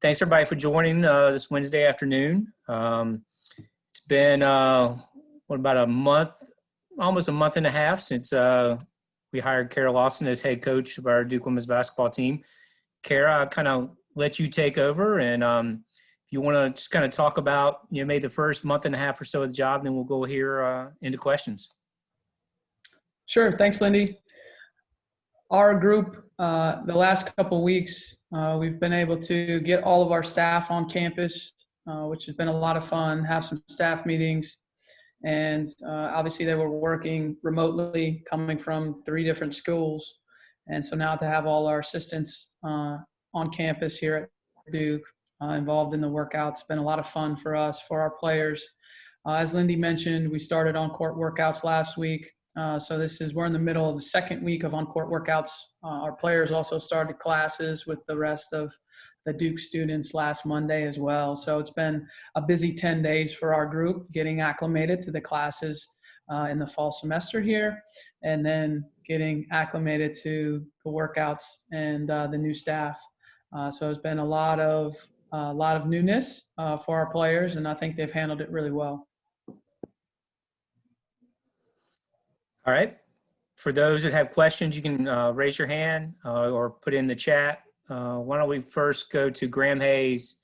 Thanks everybody for joining this Wednesday afternoon. It's been about a month, almost a month and a half since we hired Kara Lawson as head coach of our Duke women's basketball team. Kara, I'll kind of let you take over, and if you want to just kind of talk about maybe the first month and a half or so of the job, then we'll go here into questions. Sure. Thanks, Lindy. Our group, the last couple of weeks, we've been able to get all of our staff on campus, which has been a lot of fun, have some staff meetings. And obviously they were working remotely, coming from 3 different schools. And so now to have all our assistants on campus here at Duke involved in the workouts, it's been a lot of fun for us, for our players. As Lindy mentioned, we started on-court workouts last week. So we're in the middle of the second week of on-court workouts. Our players also started classes with the rest of the Duke students last Monday as well. So it's been a busy 10 days for our group, getting acclimated to the classes in the fall semester here, and then getting acclimated to the workouts and the new staff. So it's been a lot of newness for our players, and I think they've handled it really well. All right. For those that have questions, you can raise your hand or put it in the chat. Why don't we first go to Graham Hayes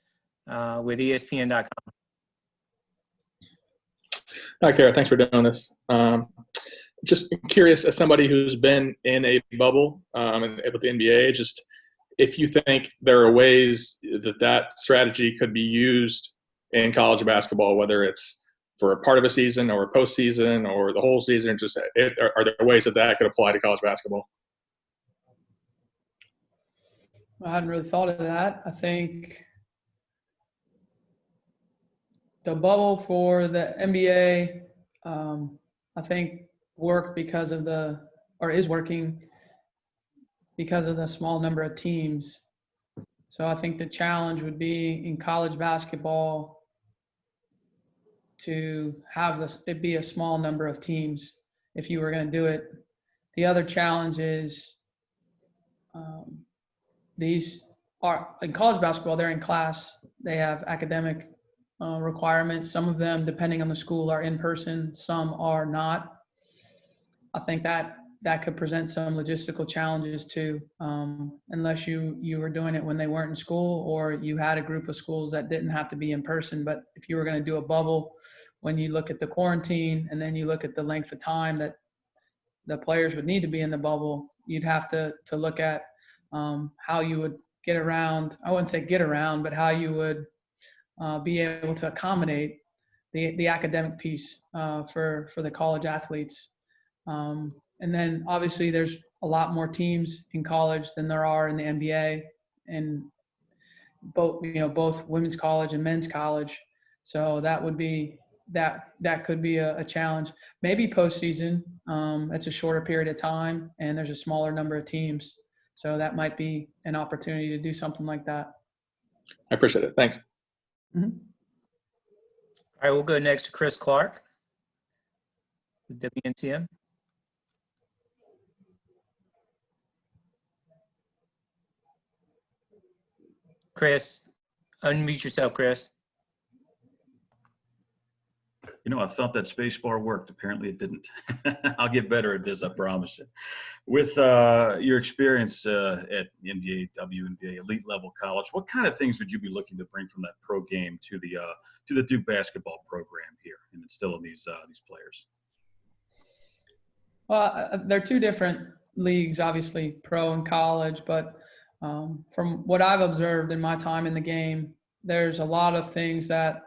with ESPN.com. Hi, Kara. Thanks for doing this. Just curious, as somebody who's been in a bubble with the NBA, just if you think there are ways that strategy could be used in college basketball, whether it's for a part of a season or a postseason or the whole season, just are there ways that could apply to college basketball? I hadn't really thought of that. I think the bubble for the NBA, I think worked is working because of the small number of teams. So I think the challenge would be in college basketball to have it be a small number of teams if you were going to do it. The other challenge is these are in college basketball, they're in class, they have academic requirements. Some of them, depending on the school, are in person, some are not. I think that could present some logistical challenges too, unless you were doing it when they weren't in school, or you had a group of schools that didn't have to be in person. But if you were going to do a bubble, when you look at the quarantine and then you look at the length of time that the players would need to be in the bubble, you'd have to look at how you would get around, I wouldn't say get around, but how you would be able to accommodate the academic piece for the college athletes. And then obviously there's a lot more teams in college than there are in the NBA, and both women's college and men's college. So that would be that could be a challenge. Maybe postseason. It's a shorter period of time and there's a smaller number of teams. So that might be an opportunity to do something like that. I appreciate it. Thanks. Mm-hmm. All right, we'll go next to Chris Clark with WNTM. Chris, unmute yourself, Chris. I thought that space bar worked. Apparently it didn't. I'll get better at this, I promise you. With your experience at NBA, WNBA, elite level college, what kind of things would you be looking to bring from that pro game to the Duke basketball program here and instill in these players? Well, they're 2 different leagues, obviously, pro and college, but from what I've observed in my time in the game, there's a lot of things that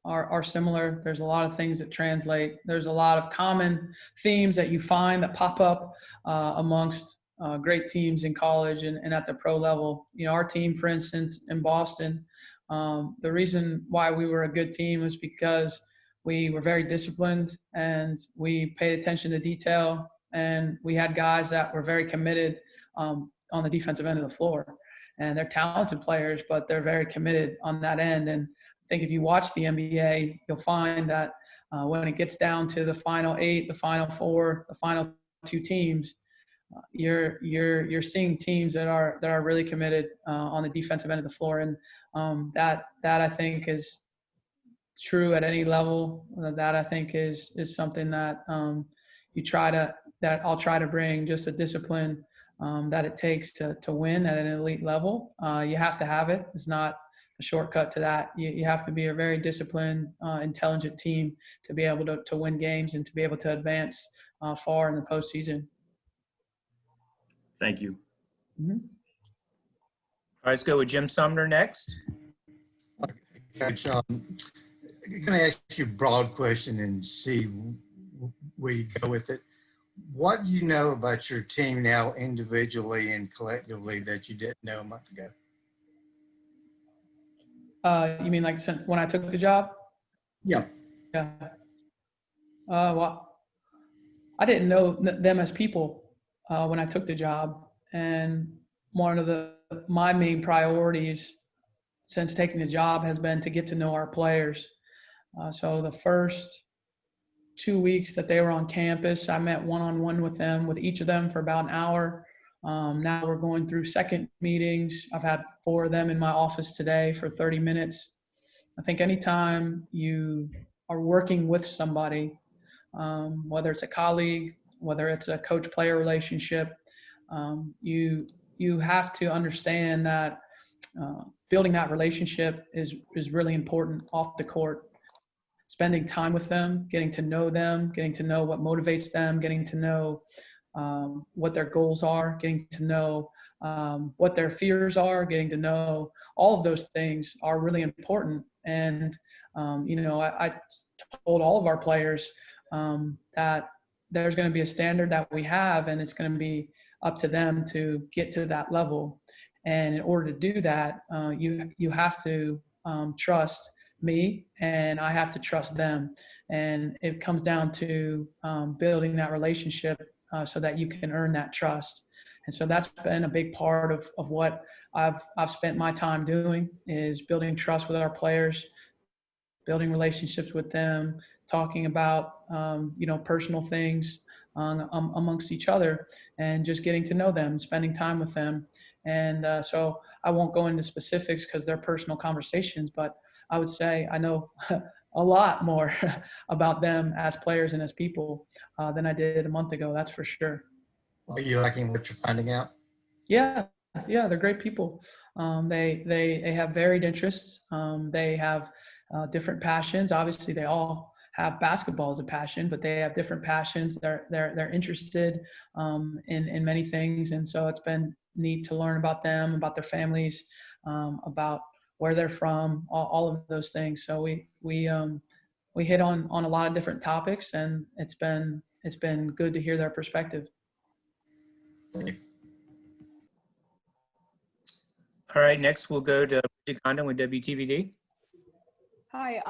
are similar. There's a lot of things that translate. There's a lot of common themes that you find that pop up amongst great teams in college and at the pro level. Our team, for instance, in Boston, the reason why we were a good team was because we were very disciplined and we paid attention to detail, and we had guys that were very committed on the defensive end of the floor. And they're talented players, but they're very committed on that end. And I think if you watch the NBA, you'll find that when it gets down to the final 8, the final 4, the final 2 teams, you're seeing teams that are really committed on the defensive end of the floor, and that I think is true at any level. That I think is something that I'll try to bring, just a discipline that it takes to win at an elite level. You have to have it. It's not a shortcut to that. You have to be a very disciplined, intelligent team to be able to win games and to be able to advance far in the postseason. Thank you. Mm-hmm. All right, let's go with Jim Sumner next. Coach, I'm going to ask you a broad question and see where you go with it. What do you know about your team now individually and collectively that you didn't know a month ago? You mean like when I took the job? Yeah. Yeah. Well, I didn't know them as people when I took the job, and one of my main priorities since taking the job has been to get to know our players. So the first 2 weeks that they were on campus, I met one-on-one with each of them for about an hour. Now we're going through second meetings. I've had 4 of them in my office today for 30 minutes. I think anytime you are working with somebody, whether it's a colleague, whether it's a coach-player relationship, you have to understand that building that relationship is really important off the court. Spending time with them, getting to know what motivates them, getting to know what their goals are, getting to know what their fears are, getting to know all of those things are really important. And, I told all of our players that there's going to be a standard that we have, and it's going to be up to them to get to that level. And in order to do that, you have to trust me, and I have to trust them. And it comes down to building that relationship so that you can earn that trust. And so that's been a big part of what I've spent my time doing, is building trust with our players, building relationships with them, talking about personal things amongst each other, and just getting to know them, spending time with them. And so I won't go into specifics because they're personal conversations, but I would say I know a lot more about them as players and as people than I did a month ago. That's for sure. Are you liking what you're finding out? Yeah, they're great people. They have varied interests. They have different passions. Obviously, they all have basketball as a passion, but they have different passions. They're interested in many things, and so it's been neat to learn about them, about their families, about where they're from, all of those things. So we hit on a lot of different topics, and it's been good to hear their perspective. All right, next we'll go to Bridget Condon with WTVD. Hi,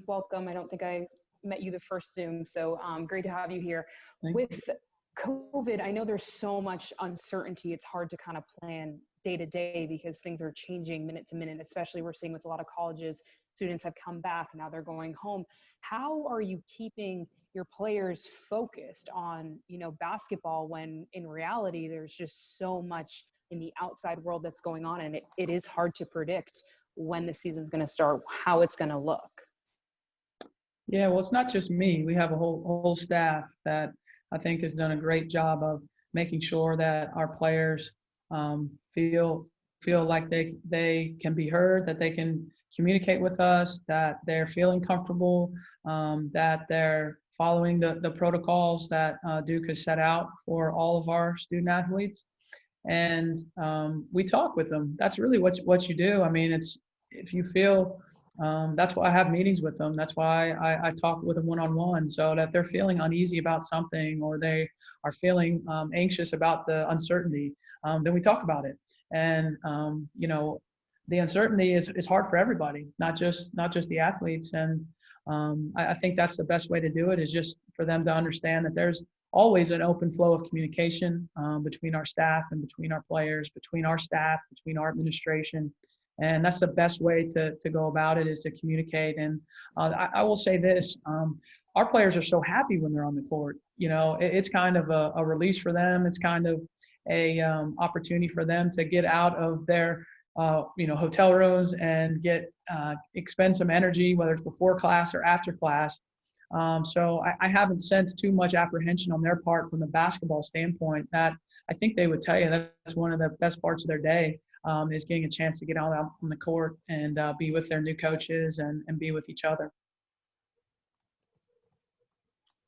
welcome. I don't think I met you the first Zoom, so great to have you here. With COVID, I know there's so much uncertainty. It's hard to kind of plan day to day because things are changing minute to minute, especially we're seeing with a lot of colleges, students have come back, now they're going home. How are you keeping your players focused on, basketball when in reality, there's just so much in the outside world that's going on, and it is hard to predict when the season's going to start, how it's going to look? Yeah, well, it's not just me. We have a whole staff that I think has done a great job of making sure that our players feel like they can be heard, that they can communicate with us, that they're feeling comfortable, that they're following the protocols that Duke has set out for all of our student athletes. And we talk with them. That's really what you do. I mean, if you feel, that's why I have meetings with them. That's why I talk with them one-on-one, so that if they're feeling uneasy about something or they are feeling anxious about the uncertainty, then we talk about it. And, the uncertainty is hard for everybody, not just the athletes. And I think that's the best way to do it, is just for them to understand that there's always an open flow of communication between our staff and between our players, between our staff, between our administration. And that's the best way to go about it, is to communicate. And I will say this, our players are so happy when they're on the court. You know, it's kind of a release for them. It's kind of a opportunity for them to get out of their hotel rooms and expend some energy, whether it's before class or after class. So I haven't sensed too much apprehension on their part from the basketball standpoint. That I think they would tell you that's one of the best parts of their day, is getting a chance to get out on the court and be with their new coaches and be with each other.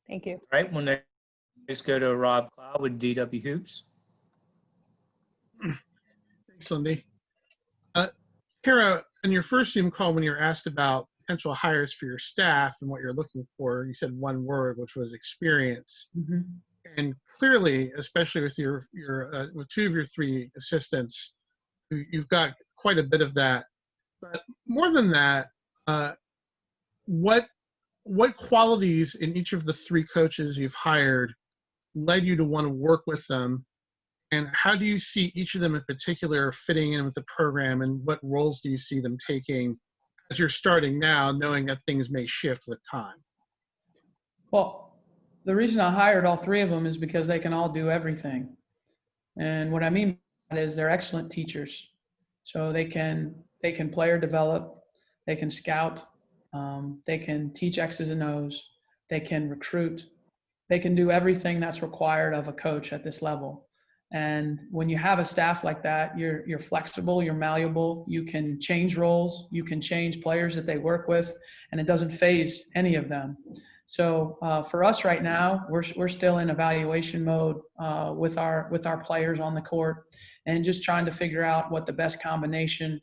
Thank you. All right, we'll next go to Rob Cloud with DW Hoops. Thanks, Lindy. Kara, in your first Zoom call, when you were asked about potential hires for your staff and what you're looking for, you said one word, which was experience. Mm-hmm. And clearly, especially with with two of your three assistants, you've got quite a bit of that. But more than that, what qualities in each of the three coaches you've hired led you to want to work with them? And how do you see each of them in particular fitting in with the program, and what roles do you see them taking as you're starting now, knowing that things may shift with time? Well, the reason I hired all three of them is because they can all do everything. And what I mean by that is they're excellent teachers. So they can player develop, they can scout, they can teach X's and O's, they can recruit, they can do everything that's required of a coach at this level. And when you have a staff like that, you're flexible, you're malleable, you can change roles, you can change players that they work with, and it doesn't phase any of them. So for us right now, we're still in evaluation mode with our players on the court, and just trying to figure out what the best combination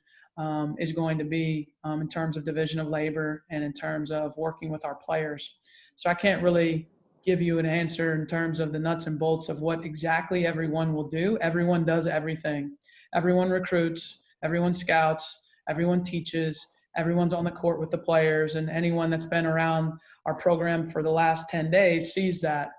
is going to be in terms of division of labor and in terms of working with our players. So I can't really give you an answer in terms of the nuts and bolts of what exactly everyone will do. Everyone does everything. Everyone recruits, everyone scouts, everyone teaches, everyone's on the court with the players, and anyone that's been around our program for the last 10 days sees that.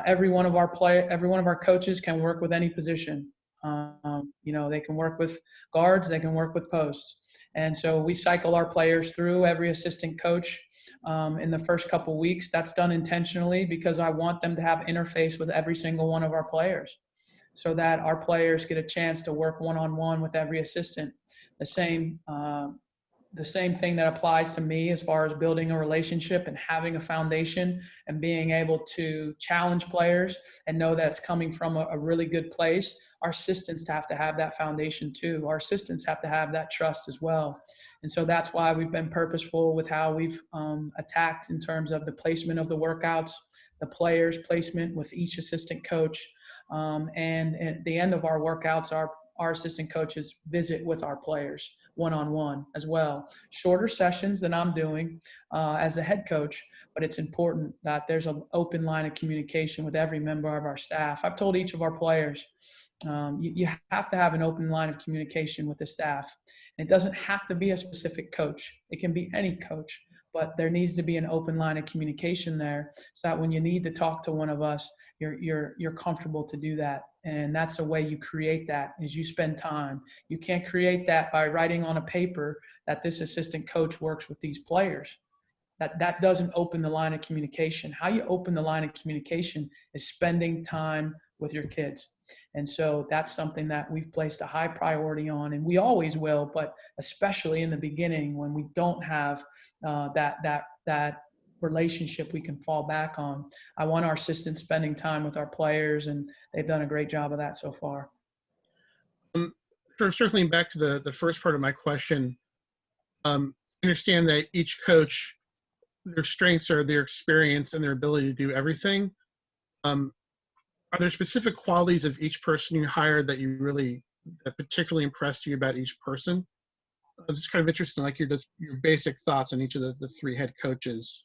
Every one of our coaches can work with any position. They can work with guards, they can work with posts. And so we cycle our players through, every assistant coach, in the first couple weeks. That's done intentionally because I want them to have interface with every single one of our players, so that our players get a chance to work one-on-one with every assistant. The same thing that applies to me as far as building a relationship and having a foundation and being able to challenge players and know that it's coming from a really good place. Our assistants have to have that foundation too. Our assistants have to have that trust as well. And so that's why we've been purposeful with how we've attacked in terms of the placement of the workouts, the players' placement with each assistant coach. And at the end of our workouts, our assistant coaches visit with our players one-on-one as well. Shorter sessions than I'm doing as a head coach, but it's important that there's an open line of communication with every member of our staff. I've told each of our players, you have to have an open line of communication with the staff. And it doesn't have to be a specific coach. It can be any coach, but there needs to be an open line of communication there, so that when you need to talk to one of us, you're comfortable to do that. And that's the way you create that, is you spend time. You can't create that by writing on a paper that this assistant coach works with these players. That doesn't open the line of communication. How you open the line of communication is spending time with your kids. And so that's something that we've placed a high priority on, and we always will, but especially in the beginning when we don't have that relationship we can fall back on. I want our assistants spending time with our players, and they've done a great job of that so far. Circling back to the first part of my question, understand that each coach, their strengths are their experience and their ability to do everything. Are there specific qualities of each person you hired that particularly impressed you about each person? It's just kind of interesting, like your basic thoughts on each of the three head coaches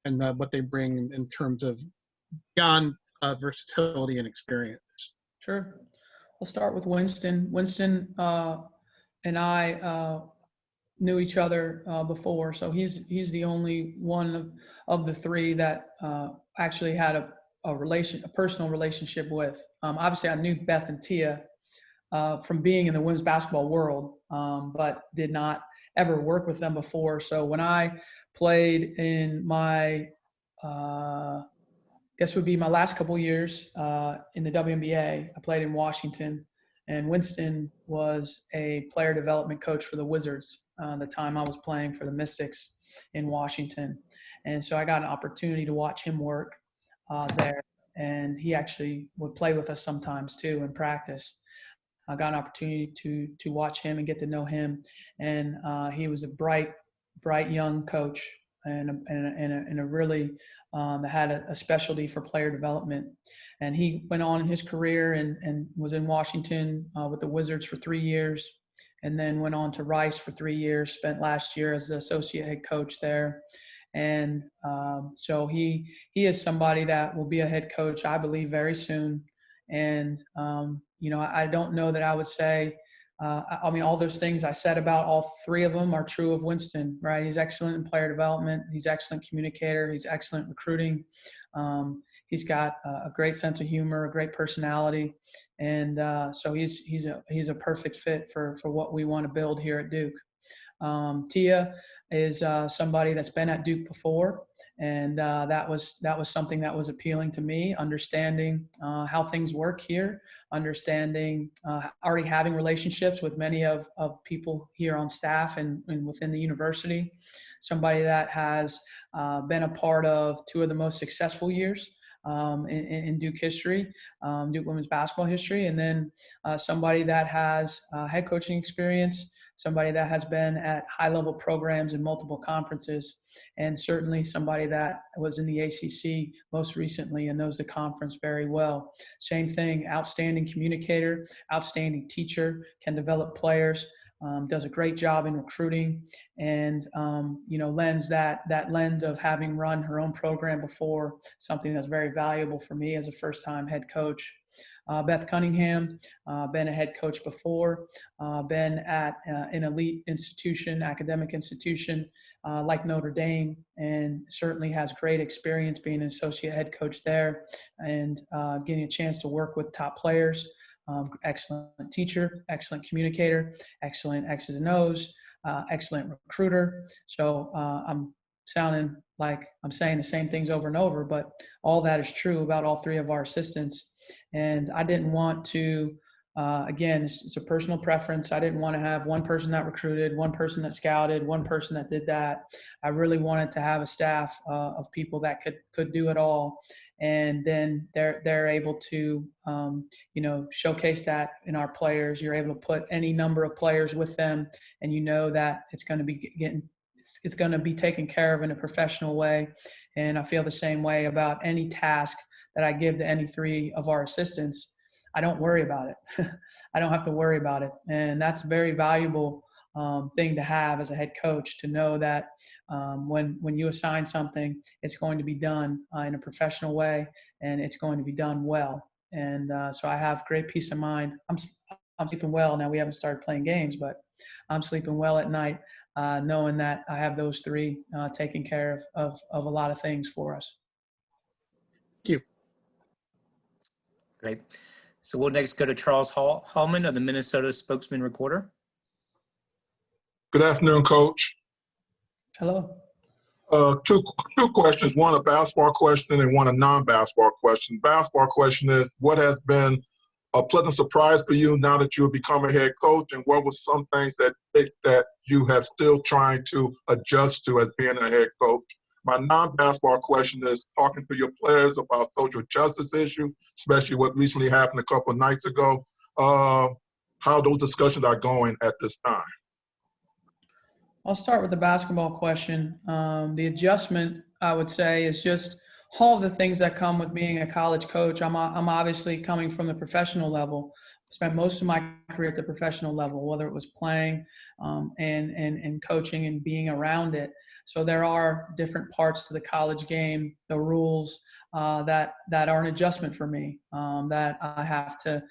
and what they bring in terms of beyond versatility and experience. Sure. We'll start with Winston. Winston and I knew each other before, so he's the only one of the three that actually had a personal relationship with. Obviously, I knew Beth and Tia from being in the women's basketball world, but did not ever work with them before. So when I played in my guess would be my last couple years in the WNBA. I played in Washington, and Winston was a player development coach for the Wizards the time I was playing for the Mystics in Washington. And so I got an opportunity to watch him work there. And he actually would play with us sometimes too in practice. I got an opportunity to watch him and get to know him. And he was a bright young coach and a really that had a specialty for player development. And he went on in his career and was in Washington with the Wizards for 3 years, and then went on to Rice for 3 years, spent last year as the associate head coach there. And so he is somebody that will be a head coach, I believe, very soon. And, I don't know that I would say, all those things I said about all three of them are true of Winston, right? He's excellent in player development. He's excellent communicator. He's excellent recruiting. He's got a great sense of humor, a great personality. And so he's a perfect fit for what we want to build here at Duke. Tia is somebody that's been at Duke before, and that was something that was appealing to me, understanding how things work here, understanding already having relationships with many of people here on staff and within the university, somebody that has been a part of two of the most successful years in Duke history, Duke women's basketball history, and then somebody that has head coaching experience, somebody that has been at high-level programs in multiple conferences, and certainly somebody that was in the ACC most recently and knows the conference very well. Same thing, outstanding communicator, outstanding teacher, can develop players, does a great job in recruiting, and lends that lens of having run her own program before, something that's very valuable for me as a first-time head coach. Beth Cunningham, been a head coach before, been at an elite institution, academic institution like Notre Dame, and certainly has great experience being an associate head coach there and getting a chance to work with top players. Excellent teacher, excellent communicator, excellent X's and O's, excellent recruiter. So I'm sounding like I'm saying the same things over and over, but all that is true about all three of our assistants. And I didn't want to, again, it's a personal preference. I didn't want to have one person that recruited, one person that scouted, one person that did that. I really wanted to have a staff of people that could do it all. And then they're able to, showcase that in our players. You're able to put any number of players with them, and you know that it's going to be taken care of in a professional way. And I feel the same way about any task that I give to any three of our assistants. I don't worry about it. I don't have to worry about it. And that's a very valuable thing to have as a head coach, to know that when you assign something, it's going to be done in a professional way, and it's going to be done well. And so I have great peace of mind. I'm sleeping well now. We haven't started playing games, but I'm sleeping well at night, knowing that I have those three taking care of a lot of things for us. Thank you. Great. So we'll next go to Charles Hallman of the Minnesota Spokesman Recorder. Good afternoon, Coach. Hello. Two questions, one a basketball question and one a non-basketball question. Basketball question is, what has been a pleasant surprise for you now that you have become a head coach, and what was some things that you have still trying to adjust to as being a head coach? My non-basketball question is talking to your players about social justice issue, especially what recently happened a couple of nights ago, how those discussions are going at this time. I'll start with the basketball question. The adjustment, I would say, is just all of the things that come with being a college coach. I'm obviously coming from the professional level. I spent most of my career at the professional level, whether it was playing and coaching and being around it. So there are different parts to the college game, the rules that are an adjustment for me, that I have to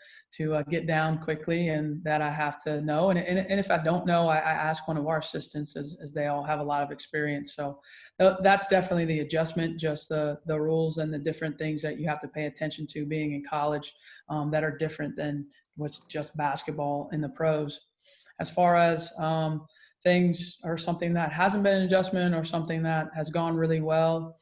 get down quickly and that I have to know. And if I don't know, I ask one of our assistants, as they all have a lot of experience. So that's definitely the adjustment, just the rules and the different things that you have to pay attention to being in college that are different than what's just basketball in the pros. As far as things are something that hasn't been an adjustment or something that has gone really well.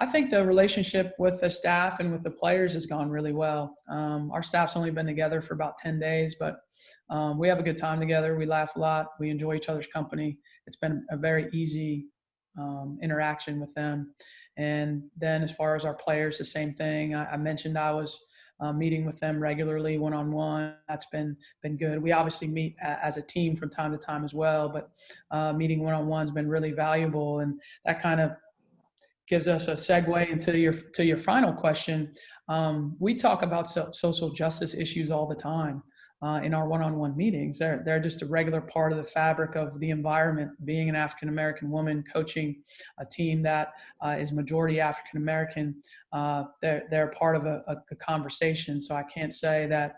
I think the relationship with the staff and with the players has gone really well. Our staff's only been together for about 10 days, but we have a good time together. We laugh a lot. We enjoy each other's company. It's been a very easy interaction with them. And then as far as our players, the same thing. I mentioned I was meeting with them regularly one-on-one. That's been good. We obviously meet as a team from time to time as well, but meeting one-on-one has been really valuable. And that kind of gives us a segue into your final question. We talk about social justice issues all the time in our one-on-one meetings. They're just a regular part of the fabric of the environment. Being an African-American woman coaching a team that is majority African-American, they're part of a conversation. So I can't say that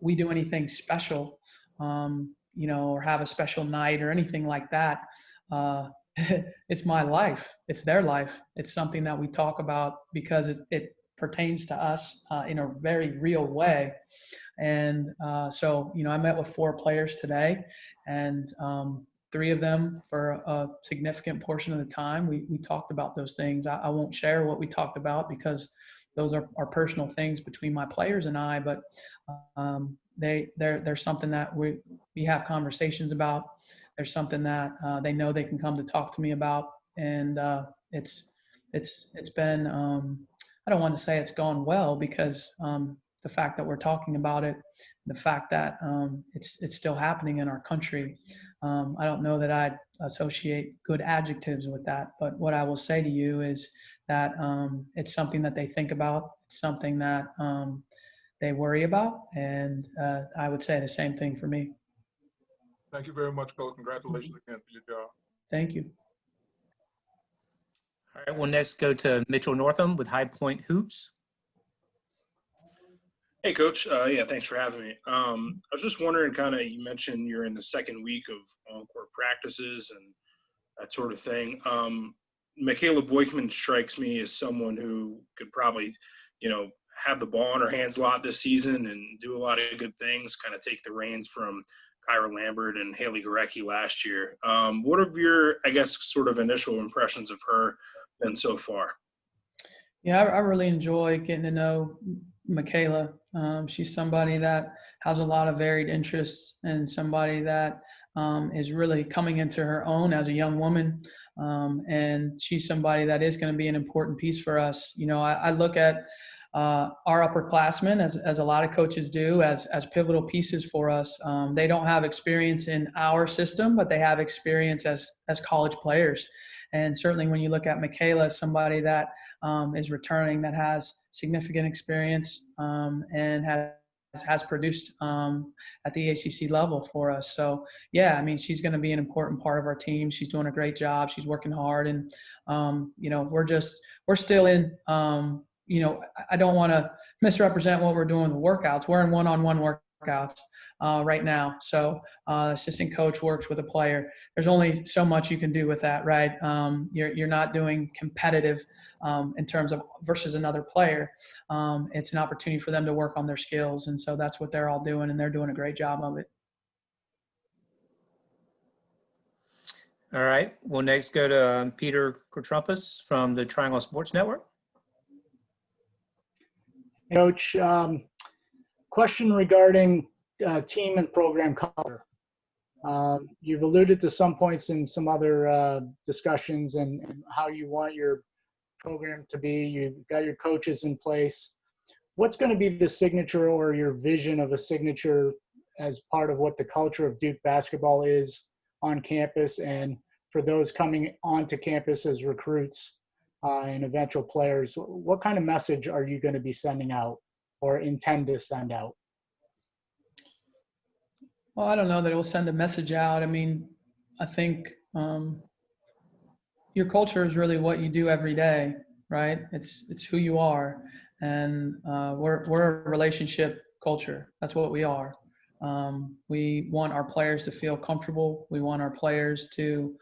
we do anything special, or have a special night or anything like that. It's my life. It's their life. It's something that we talk about because it pertains to us in a very real way. And so, I met with 4 players today, and 3 of them for a significant portion of the time, we talked about those things. I won't share what we talked about because those are personal things between my players and I, but they're something that we have conversations about. There's something that they know they can come to talk to me about, and it's been I don't want to say it's gone well because the fact that we're talking about it, the fact that it's still happening in our country, I don't know that I'd associate good adjectives with that. But what I will say to you is that it's something that they think about. It's something that they worry about, and I would say the same thing for me. Thank you very much, Coach. Congratulations again for your job. Thank you. All right, we'll next go to Mitchell Northam with High Point Hoops. Hey, Coach. Yeah, thanks for having me. I was just wondering, you mentioned you're in the second week of on-court practices and that sort of thing. Michaela Boykman strikes me as someone who could probably, have the ball in her hands a lot this season and do a lot of good things, kind of take the reins from Kyra Lambert and Haley Gorecki last year. What have your, sort of initial impressions of her been so far? Yeah, I really enjoy getting to know Michaela. She's somebody that has a lot of varied interests and somebody that is really coming into her own as a young woman. And she's somebody that is going to be an important piece for us. I look at our upperclassmen, as a lot of coaches do, as pivotal pieces for us. They don't have experience in our system, but they have experience as college players. And certainly when you look at Michaela, somebody that is returning, that has significant experience and has produced at the ACC level for us. So, yeah, she's going to be an important part of our team. She's doing a great job. She's working hard. And, we're still in, I don't want to misrepresent what we're doing with the workouts. We're in one-on-one workouts right now. So assistant coach works with a player. There's only so much you can do with that, right? You're not doing competitive in terms of versus another player. It's an opportunity for them to work on their skills. And so that's what they're all doing, and they're doing a great job of it. All right, we'll next go to Peter Kortrumpus from the Triangle Sports Network. Coach, question regarding team and program culture. You've alluded to some points in some other discussions and how you want your program to be. You've got your coaches in place. What's going to be the signature or your vision of a signature as part of what the culture of Duke basketball is on campus and for those coming onto campus as recruits and eventual players? What kind of message are you going to be sending out or intend to send out? Well, I don't know that it will send a message out. I think your culture is really what you do every day, right? It's who you are. And we're a relationship culture. That's what we are. We want our players to feel comfortable. We want our players to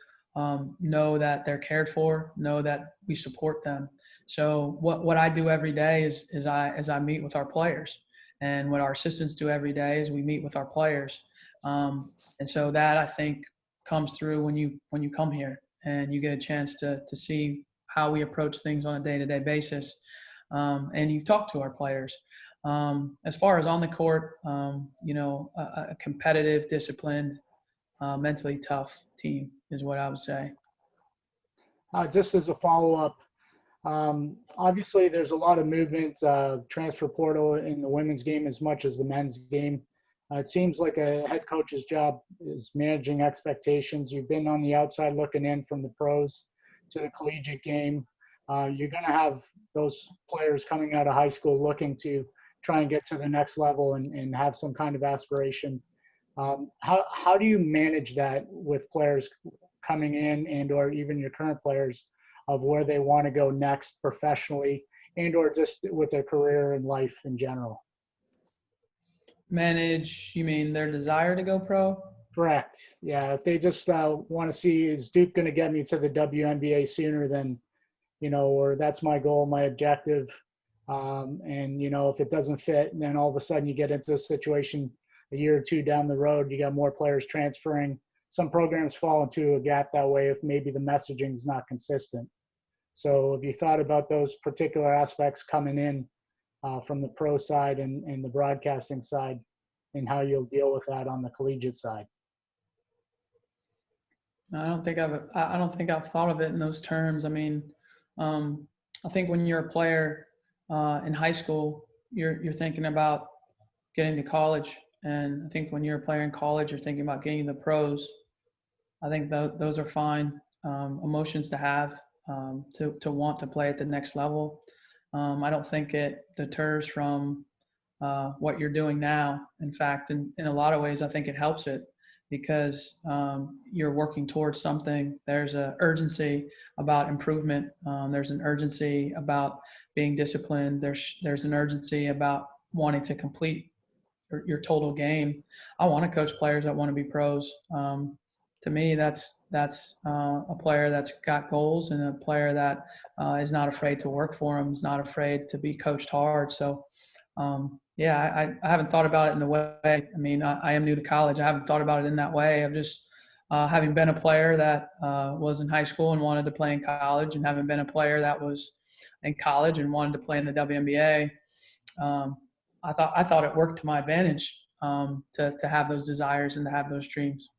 know that they're cared for, know that we support them. So what I do every day is I meet with our players, and what our assistants do every day is we meet with our players. And so that, I think, comes through when you come here and you get a chance to see how we approach things on a day-to-day basis. And you talk to our players. As far as on the court, a competitive, disciplined, mentally tough team is what I would say. Just as a follow-up, obviously there's a lot of movement, transfer portal in the women's game as much as the men's game. It seems like a head coach's job is managing expectations. You've been on the outside looking in from the pros to the collegiate game. You're going to have those players coming out of high school looking to try and get to the next level and have some kind of aspiration. How do you manage that with players coming in and or even your current players of where they want to go next professionally and or just with their career and life in general? Manage, you mean their desire to go pro? Correct. Yeah. If they just want to see, is Duke going to get me to the WNBA sooner than, or that's my goal, my objective. And, if it doesn't fit, then all of a sudden you get into a situation a year or two down the road, you got more players transferring. Some programs fall into a gap that way if maybe the messaging is not consistent. So have you thought about those particular aspects coming in from the pro side and the broadcasting side and how you'll deal with that on the collegiate side? I don't think I've thought of it in those terms. I mean, I think when you're a player in high school, you're thinking about getting to college. And I think when you're a player in college, you're thinking about getting to the pros. I think those are fine emotions to have, to want to play at the next level. I don't think it deters from what you're doing now. In fact, in a lot of ways, I think it helps it because you're working towards something. There's an urgency about improvement. There's an urgency about being disciplined. There's an urgency about wanting to complete your total game. I want to coach players that want to be pros. To me, that's a player that's got goals and a player that is not afraid to work for them, is not afraid to be coached hard. So, I haven't thought about it in the way. I mean, I am new to college. I haven't thought about it in that way. I've just having been a player that was in high school and wanted to play in college, and having been a player that was in college and wanted to play in the WNBA. I thought it worked to my advantage to have those desires and to have those dreams.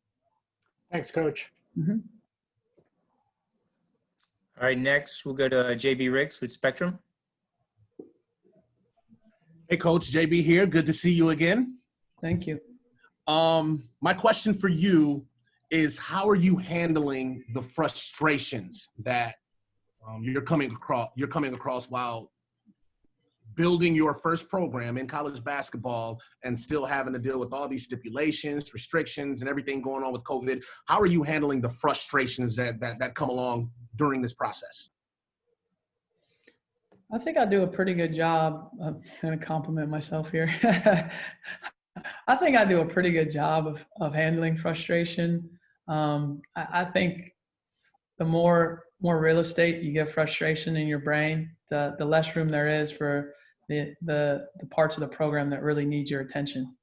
Thanks, Coach. Mm-hmm. All right, next we'll go to JB Ricks with Spectrum. Hey, Coach, JB here. Good to see you again. Thank you. My question for you is, how are you handling the frustrations that you're coming across while building your first program in college basketball and still having to deal with all these stipulations, restrictions, and everything going on with COVID? How are you handling the frustrations that come along during this process? I think I do a pretty good job. I'm going to compliment myself here. I think I do a pretty good job of handling frustration. I think the more real estate you give frustration in your brain, the less room there is for the parts of the program that really need your attention.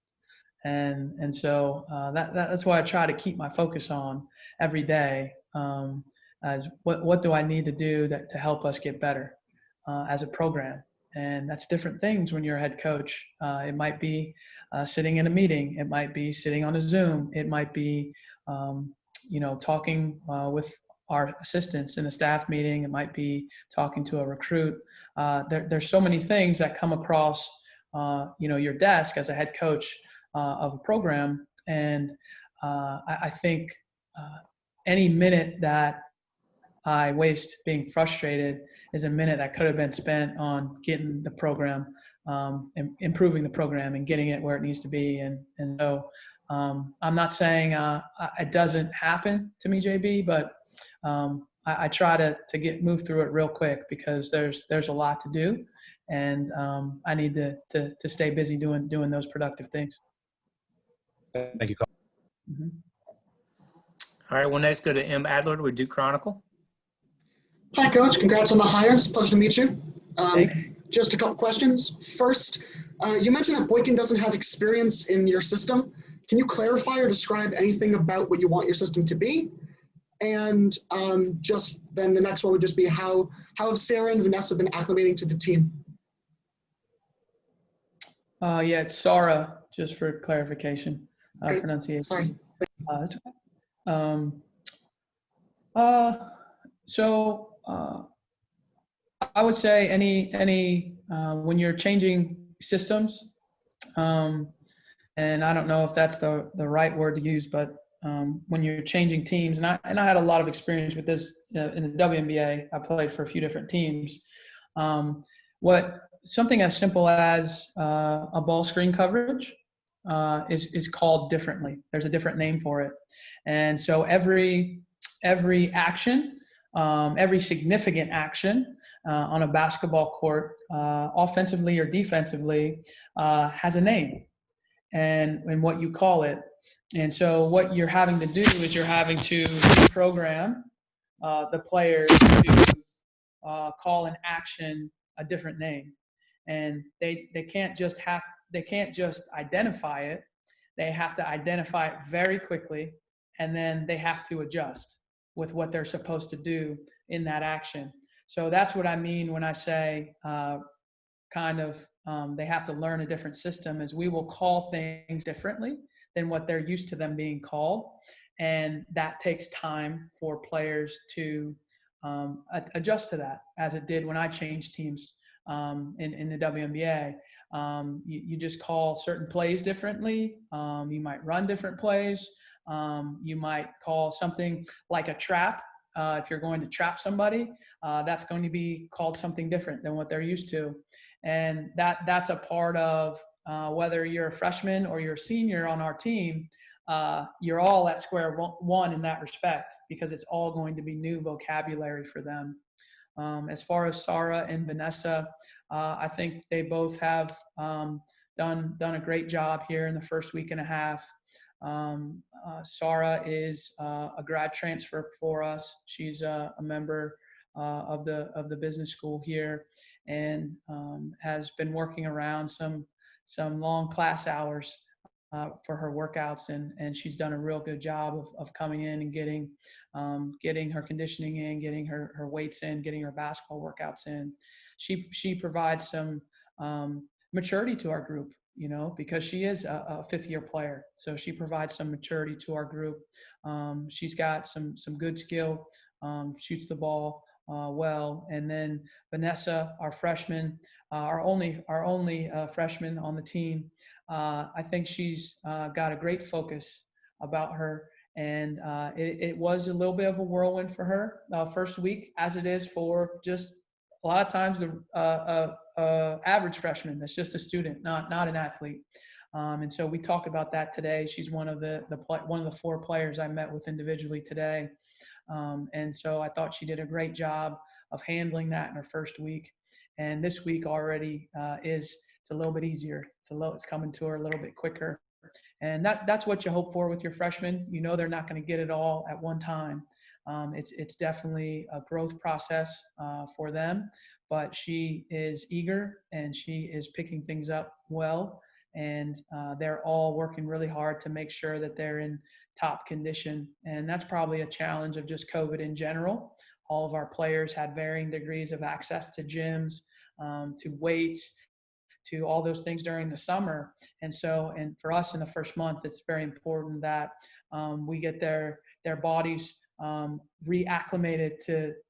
And so that's why I try to keep my focus on every day, as what do I need to do to help us get better as a program. And that's different things when you're a head coach. It might be sitting in a meeting. It might be sitting on a Zoom. It might be, talking with our assistants in a staff meeting. It might be talking to a recruit. There's so many things that come across, your desk as a head coach of a program. And I think any minute that I waste being frustrated is a minute that could have been spent on getting the program, improving the program and getting it where it needs to be. And so I'm not saying it doesn't happen to me, JB, but I try to move through it real quick because there's a lot to do, and I need to stay busy doing those productive things. Thank you, Coach. Mm-hmm. All right, we'll next go to M. Adler with Duke Chronicle. Hi, Coach. Congrats on the hire. It's a pleasure to meet you. Thank you. Just a couple questions. First, you mentioned that Boykin doesn't have experience in your system. Can can you clarify or describe anything about what you want your system to be? And just then the next one would just be how have Sarah and Vanessa been acclimating to the team? Yeah, it's Sarah, just for clarification, Okay, pronunciation. sorry. That's okay. So I would say any when you're changing systems, and I don't know if that's the right word to use, but when you're changing teams, and I had a lot of experience with this in the WNBA. I played for a few different teams. What something as simple as a ball screen coverage is called differently. There's a different name for it, and so every action, every significant action on a basketball court, offensively or defensively, has a name and what you call it. And so what you're having to do is you're having to program the players to call an action a different name, and they can't just identify it. They have to identify it very quickly, and then they have to adjust with what they're supposed to do in that action. So that's what I mean when I say they have to learn a different system, is we will call things differently than what they're used to them being called. And that takes time for players to adjust to that, as it did when I changed teams in the WNBA. You just call certain plays differently. You might run different plays. You might call something like a trap. If you're going to trap somebody, that's going to be called something different than what they're used to. And that's a part of whether you're a freshman or you're a senior on our team, you're all at square one in that respect, because it's all going to be new vocabulary for them. As far as Sarah and Vanessa, I think they both have done a great job here in the first week and a half. Sarah is a grad transfer for us. She's a member of the business school here, and has been working around some long class hours for her workouts, and she's done a real good job of coming in and getting her conditioning in, getting her weights in, getting her basketball workouts in. She provides some maturity to our group, because she is a fifth-year player. So she provides some maturity to our group. She's got some good skill, shoots the ball well. And then Vanessa, our freshman, our only freshman on the team, I think she's got a great focus about her. And it was a little bit of a whirlwind for her first week, as it is for just a lot of times the average freshman that's just a student, not an athlete. And so we talked about that today. She's one of the 4 players I met with individually today. And so I thought she did a great job of handling that in her first week. And this week already it's a little bit easier. It's coming to her a little bit quicker. And that's what you hope for with your freshmen. They're not going to get it all at one time. It's definitely a growth process for them, but she is eager and she is picking things up well. And they're all working really hard to make sure that they're in top condition. And that's probably a challenge of just COVID in general. All of our players had varying degrees of access to gyms, to weights, to all those things during the summer. And for us in the first month, it's very important that we get their bodies reacclimated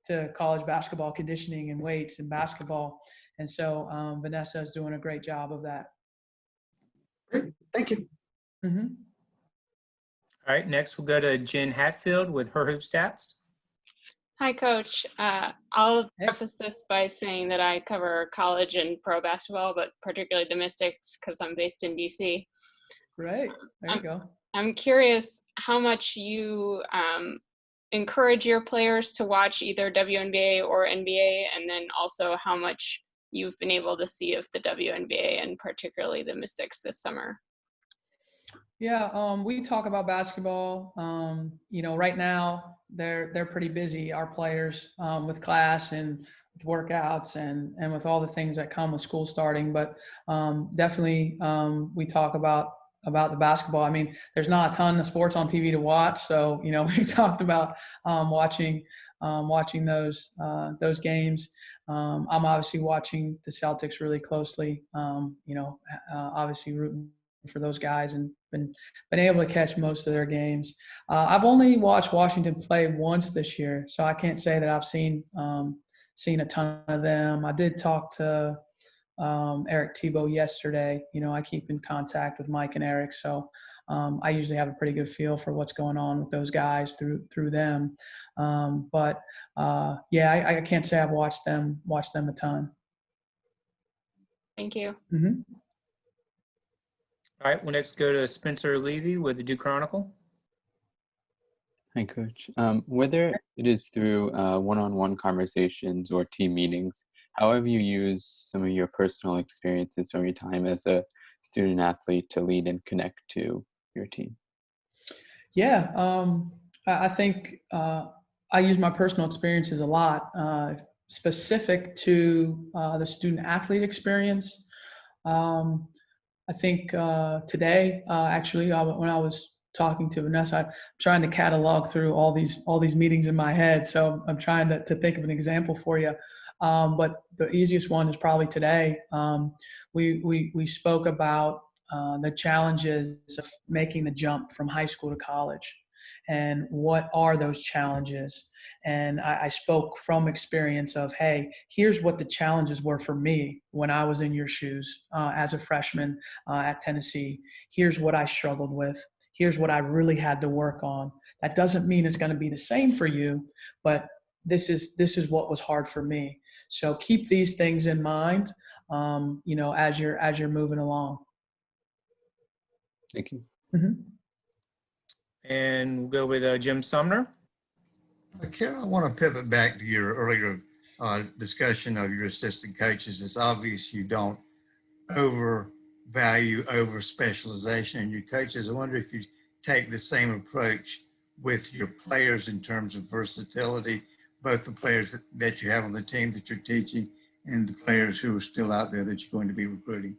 to college basketball conditioning and weights and basketball. And so Vanessa is doing a great job of that. Great, thank you. Mm-hmm. All right, next we'll go to Jen Hatfield with her hoop stats. Hi, Coach. I'll preface this by saying that I cover college and pro basketball, but particularly the Mystics because I'm based in DC. Great. There you go. I'm curious how much you encourage your players to watch either WNBA or NBA, and then also how much you've been able to see of the WNBA and particularly the Mystics this summer. Yeah, we talk about basketball. Right now they're pretty busy, our players, with class and with workouts and with all the things that come with school starting. But definitely we talk about about the basketball. I mean, there's not a ton of sports on TV to watch, so we talked about watching those games. I'm obviously watching the Celtics really closely. Obviously rooting for those guys and been able to catch most of their games. I've only watched Washington play once this year, so I can't say that I've seen a ton of them. I did talk to Eric Tebow yesterday. I keep in contact with Mike and Eric, so I usually have a pretty good feel for what's going on with those guys through them. But I can't say I've watched them a ton. Thank you. Mm-hmm. All right, we'll next go to Spencer Levy with the Duke Chronicle. Hi, Coach. Whether it is through one-on-one conversations or team meetings, however you use some of your personal experiences from your time as a student athlete to lead and connect to your team. Yeah, I think I use my personal experiences a lot, specific to the student athlete experience. I think today, actually, when I was talking to Vanessa, I'm trying to catalog through all these meetings in my head. So I'm trying to think of an example for you. But the easiest one is probably today. We spoke about the challenges of making the jump from high school to college, and what are those challenges. And I spoke from experience of, hey, here's what the challenges were for me when I was in your shoes as a freshman at Tennessee. Here's what I struggled with. Here's what I really had to work on. That doesn't mean it's going to be the same for you, but this is what was hard for me. So keep these things in mind, as you're moving along. Thank you. Mm-hmm. And we'll go with Jim Sumner. Karen, I want to pivot back to your earlier discussion of your assistant coaches. It's obvious you don't overvalue over specialization in your coaches. I wonder if you take the same approach with your players in terms of versatility, both the players that you have on the team that you're teaching and the players who are still out there that you're going to be recruiting.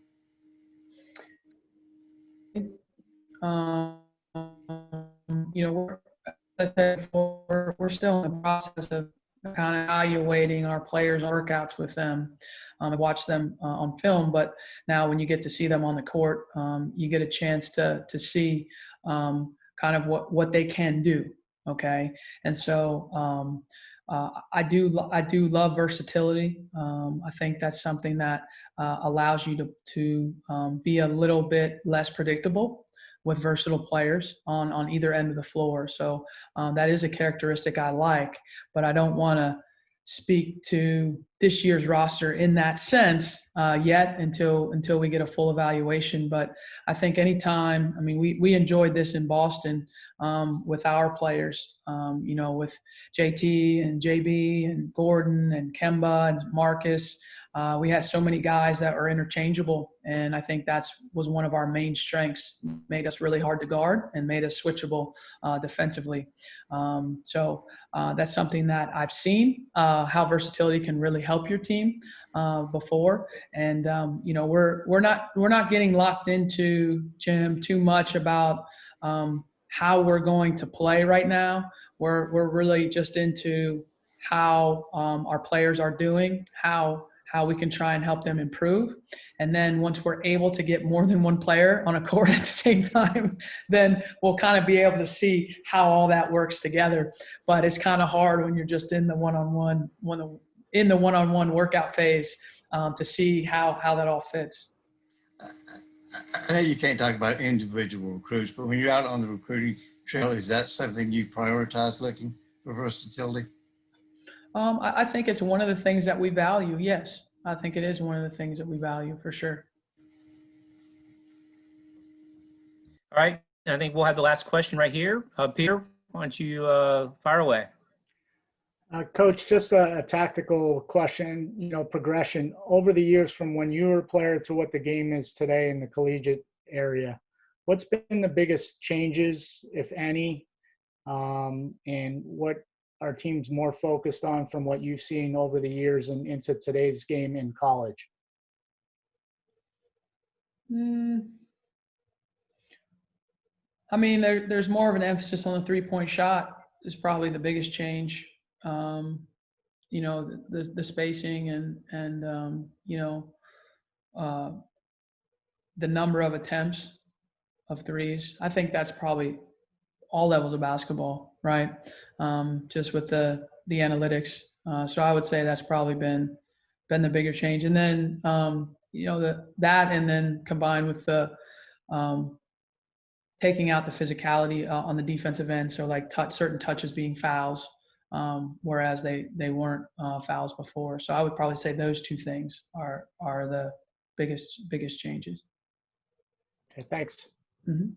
We're still in the process of kind of evaluating our players' workouts with them. I watch them on film, but now when you get to see them on the court, you get a chance to see kind of what they can do. Okay, and so I do love versatility. I think that's something that allows you to be a little bit less predictable with versatile players on either end of the floor. So that is a characteristic I like, but I don't want to speak to this year's roster in that sense yet until we get a full evaluation. But I think anytime, I mean, we enjoyed this in Boston with our players, with JT and JB and Gordon and Kemba and Marcus. We had so many guys that were interchangeable, and I think was one of our main strengths. Made us really hard to guard and made us switchable defensively. So that's something that I've seen how versatility can really help your team before. And we're not getting locked into, Jim, too much about how we're going to play right now. We're really just into how our players are doing, how we can try and help them improve. And then once we're able to get more than one player on a court at the same time, then we'll kind of be able to see how all that works together. But it's kind of hard when you're just in the one-on-one workout phase to see how that all fits. I know you can't talk about individual recruits, but when you're out on the recruiting trail, is that something you prioritize looking for versatility? I think it's one of the things that we value. Yes, I think it is one of the things that we value for sure. All right, I think we'll have the last question right here. Peter, why don't you fire away? Coach, just a tactical question, progression over the years from when you were a player to what the game is today in the collegiate area. What's been the biggest changes, if any, and what our team's more focused on from what you've seen over the years and into today's game in college? I mean, there's more of an emphasis on the 3-point shot is probably the biggest change. You know, the spacing and you know, the number of attempts of threes. I think that's probably all levels of basketball, right? Just with the analytics. So I would say that's probably been the bigger change. And then you know, that and then combined with the taking out the physicality on the defensive end. So like certain touches being fouls, whereas they weren't fouls before. So I would probably say those two things are the biggest changes. Okay, thanks. Mm-hmm.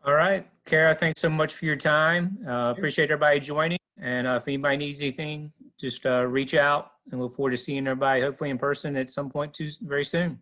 All right, Kara, thanks so much for your time. Appreciate everybody joining. And if anybody needs anything, just reach out, and look forward to seeing everybody hopefully in person at some point very soon.